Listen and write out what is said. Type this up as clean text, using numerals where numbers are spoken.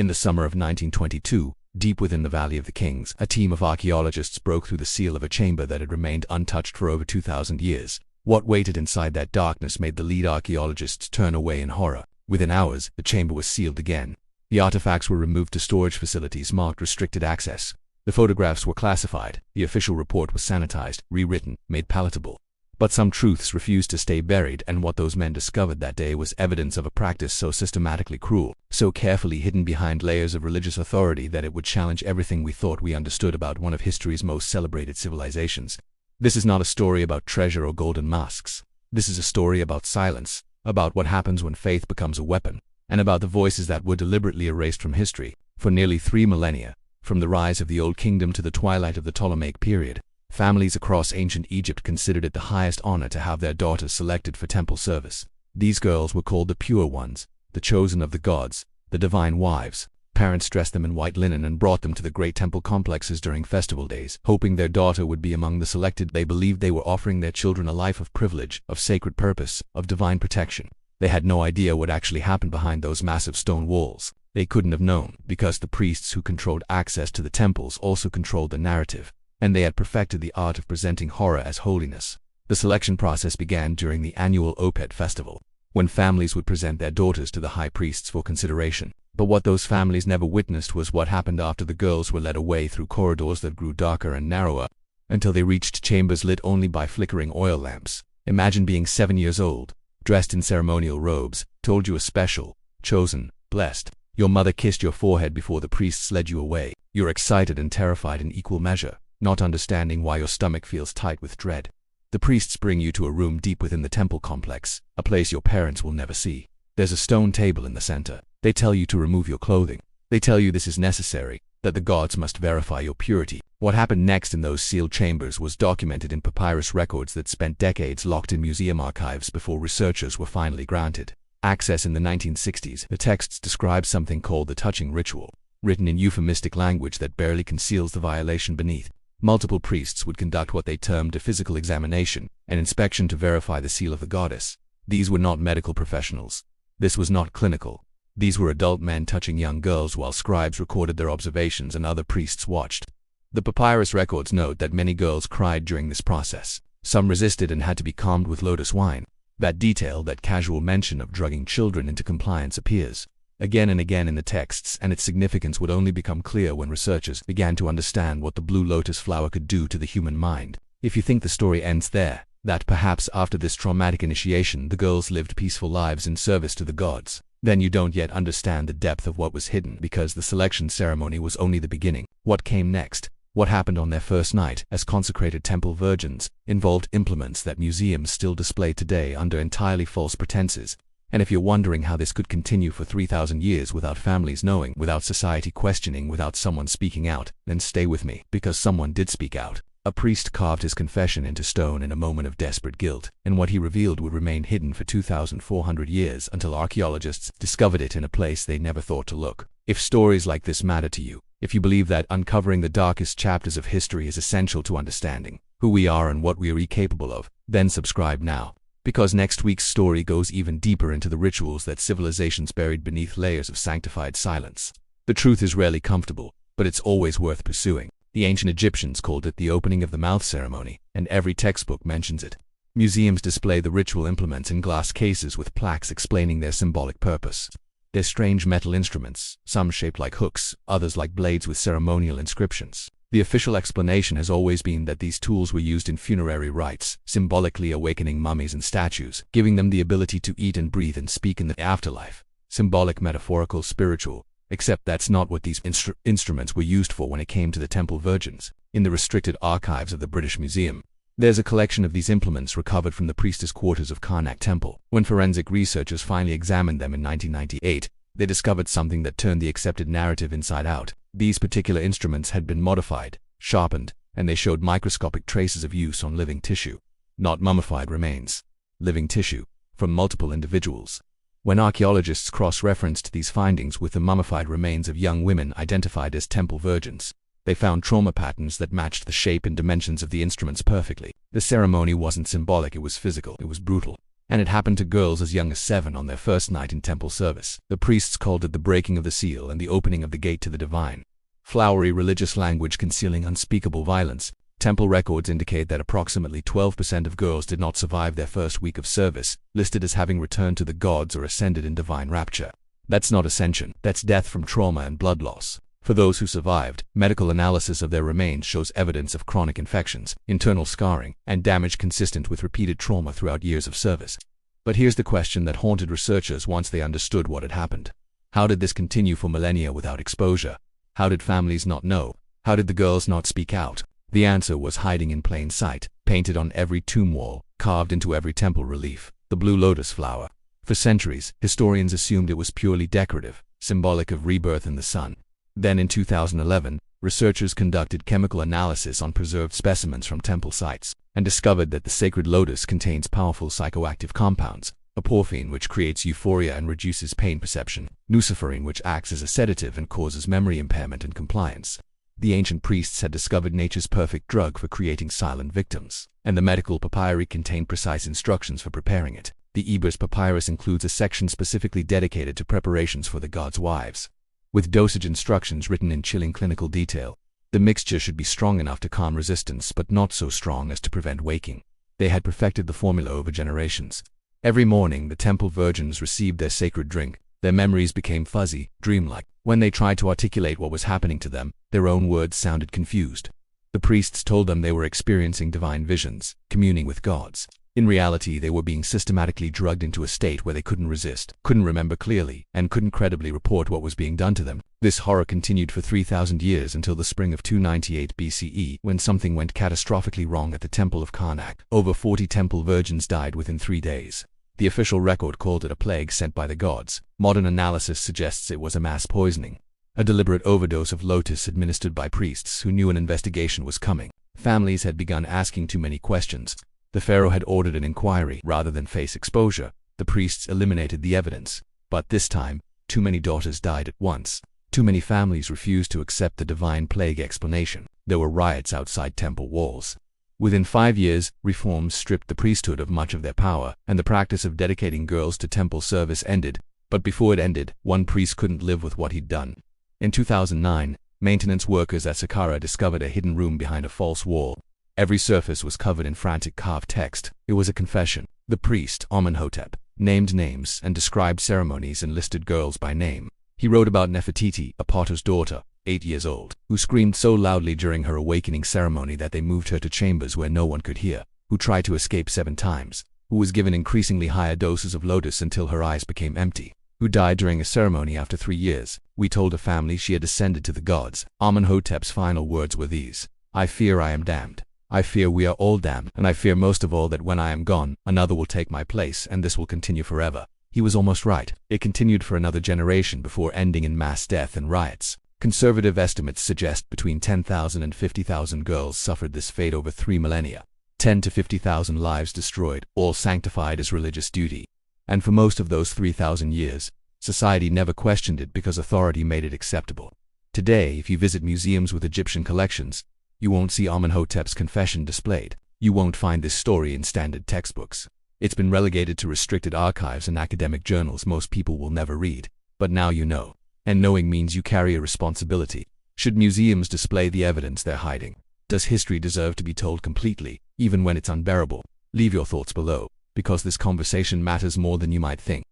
In the summer of 1922, deep within the Valley of the Kings, a team of archaeologists broke through the seal of a chamber that had remained untouched for over 2,000 years. What waited inside that darkness made the lead archaeologists turn away in horror. Within hours, the chamber was sealed again. The artifacts were removed to storage facilities marked restricted access. The photographs were classified, the official report was sanitized, rewritten, made palatable. But some truths refused to stay buried, and what those men discovered that day was evidence of a practice so systematically cruel, so carefully hidden behind layers of religious authority that it would challenge everything we thought we understood about one of history's most celebrated civilizations. This is not a story about treasure or golden masks. This is a story about silence, about what happens when faith becomes a weapon, and about the voices that were deliberately erased from history. For nearly 3 millennia, from the rise of the Old Kingdom to the twilight of the Ptolemaic period, families across ancient Egypt considered it the highest honor to have their daughters selected for temple service. These girls were called the pure ones, the chosen of the gods, the divine wives. Parents dressed them in white linen and brought them to the great temple complexes during festival days, hoping their daughter would be among the selected. They believed they were offering their children a life of privilege, of sacred purpose, of divine protection. They had no idea what actually happened behind those massive stone walls. They couldn't have known, because the priests who controlled access to the temples also controlled the narrative, and they had perfected the art of presenting horror as holiness. The selection process began during the annual Opet festival, when families would present their daughters to the high priests for consideration. But what those families never witnessed was what happened after the girls were led away through corridors that grew darker and narrower, until they reached chambers lit only by flickering oil lamps. Imagine being 7 years old, dressed in ceremonial robes, told you were special, chosen, blessed. Your mother kissed your forehead before the priests led you away. You're excited and terrified in equal measure, not understanding why your stomach feels tight with dread. The priests bring you to a room deep within the temple complex, a place your parents will never see. There's a stone table in the center. They tell you to remove your clothing. They tell you this is necessary, that the gods must verify your purity. What happened next in those sealed chambers was documented in papyrus records that spent decades locked in museum archives before researchers were finally granted access in the 1960s. The texts describe something called the touching ritual, written in euphemistic language that barely conceals the violation beneath. Multiple priests would conduct what they termed a physical examination, an inspection to verify the seal of the goddess. These were not medical professionals. This was not clinical. These were adult men touching young girls while scribes recorded their observations and other priests watched. The papyrus records note that many girls cried during this process. Some resisted and had to be calmed with lotus wine. That detail, that casual mention of drugging children into compliance appears again and again in the texts, and its significance would only become clear when researchers began to understand what the blue lotus flower could do to the human mind. If you think the story ends there, that perhaps after this traumatic initiation the girls lived peaceful lives in service to the gods, then you don't yet understand the depth of what was hidden, because the selection ceremony was only the beginning. What came next, what happened on their first night as consecrated temple virgins, involved implements that museums still display today under entirely false pretenses. And if you're wondering how this could continue for 3,000 years without families knowing, without society questioning, without someone speaking out, then stay with me, because someone did speak out. A priest carved his confession into stone in a moment of desperate guilt, and what he revealed would remain hidden for 2,400 years until archaeologists discovered it in a place they never thought to look. If stories like this matter to you, if you believe that uncovering the darkest chapters of history is essential to understanding who we are and what we are capable of, then subscribe now. Because next week's story goes even deeper into the rituals that civilizations buried beneath layers of sanctified silence. The truth is rarely comfortable, but it's always worth pursuing. The ancient Egyptians called it the opening of the mouth ceremony, and every textbook mentions it. Museums display the ritual implements in glass cases with plaques explaining their symbolic purpose. They're strange metal instruments, some shaped like hooks, others like blades with ceremonial inscriptions. The official explanation has always been that these tools were used in funerary rites, symbolically awakening mummies and statues, giving them the ability to eat and breathe and speak in the afterlife. Symbolic, metaphorical, spiritual. Except that's not what these instruments were used for when it came to the temple virgins. In the restricted archives of the British Museum, there's a collection of these implements recovered from the priestess quarters of Karnak Temple. When forensic researchers finally examined them in 1998, they discovered something that turned the accepted narrative inside out. These particular instruments had been modified, sharpened, and they showed microscopic traces of use on living tissue. Not mummified remains. Living tissue, from multiple individuals. When archaeologists cross-referenced these findings with the mummified remains of young women identified as temple virgins, they found trauma patterns that matched the shape and dimensions of the instruments perfectly. The ceremony wasn't symbolic, it was physical, it was brutal. And it happened to girls as young as 7 on their first night in temple service. The priests called it the breaking of the seal and the opening of the gate to the divine. Flowery religious language concealing unspeakable violence. Temple records indicate that approximately 12% of girls did not survive their first week of service, listed as having returned to the gods or ascended in divine rapture. That's not ascension, that's death from trauma and blood loss. For those who survived, medical analysis of their remains shows evidence of chronic infections, internal scarring, and damage consistent with repeated trauma throughout years of service. But here's the question that haunted researchers once they understood what had happened. How did this continue for millennia without exposure? How did families not know? How did the girls not speak out? The answer was hiding in plain sight, painted on every tomb wall, carved into every temple relief: the blue lotus flower. For centuries, historians assumed it was purely decorative, symbolic of rebirth in the sun. Then in 2011, researchers conducted chemical analysis on preserved specimens from temple sites, and discovered that the sacred lotus contains powerful psychoactive compounds: aporphine, which creates euphoria and reduces pain perception; luciferine, which acts as a sedative and causes memory impairment and compliance. The ancient priests had discovered nature's perfect drug for creating silent victims, and the medical papyri contained precise instructions for preparing it. The Ebers Papyrus includes a section specifically dedicated to preparations for the gods' wives, with dosage instructions written in chilling clinical detail. The mixture should be strong enough to calm resistance, but not so strong as to prevent waking. They had perfected the formula over generations. Every morning, the temple virgins received their sacred drink. Their memories became fuzzy, dreamlike. When they tried to articulate what was happening to them, their own words sounded confused. The priests told them they were experiencing divine visions, communing with gods. In reality, they were being systematically drugged into a state where they couldn't resist, couldn't remember clearly, and couldn't credibly report what was being done to them. This horror continued for 3,000 years until the spring of 298 BCE, when something went catastrophically wrong at the Temple of Karnak. Over 40 temple virgins died within 3 days. The official record called it a plague sent by the gods. Modern analysis suggests it was a mass poisoning, a deliberate overdose of lotus administered by priests who knew an investigation was coming. Families had begun asking too many questions. The pharaoh had ordered an inquiry rather than face exposure. The priests eliminated the evidence. But this time, too many daughters died at once. Too many families refused to accept the divine plague explanation. There were riots outside temple walls. Within 5 years, reforms stripped the priesthood of much of their power, and the practice of dedicating girls to temple service ended. But before it ended, one priest couldn't live with what he'd done. In 2009, maintenance workers at Saqqara discovered a hidden room behind a false wall. Every surface was covered in frantic carved text. It was a confession. The priest, Amenhotep, named names and described ceremonies and listed girls by name. He wrote about Nefertiti, a potter's daughter, 8 years old, who screamed so loudly during her awakening ceremony that they moved her to chambers where no one could hear, who tried to escape 7 times, who was given increasingly higher doses of lotus until her eyes became empty, who died during a ceremony after 3 years. We told a family she had ascended to the gods. Amenhotep's final words were these: "I fear I am damned. I fear we are all damned, and I fear most of all that when I am gone, another will take my place, and this will continue forever." He was almost right. It continued for another generation before ending in mass death and riots. Conservative estimates suggest between 10,000 and 50,000 girls suffered this fate over 3 millennia. 10 to 50,000 lives destroyed, all sanctified as religious duty. And for most of those 3,000 years, society never questioned it because authority made it acceptable. Today, if you visit museums with Egyptian collections, you won't see Amenhotep's confession displayed. You won't find this story in standard textbooks. It's been relegated to restricted archives and academic journals most people will never read. But now you know. And knowing means you carry a responsibility. Should museums display the evidence they're hiding? Does history deserve to be told completely, even when it's unbearable? Leave your thoughts below, because this conversation matters more than you might think.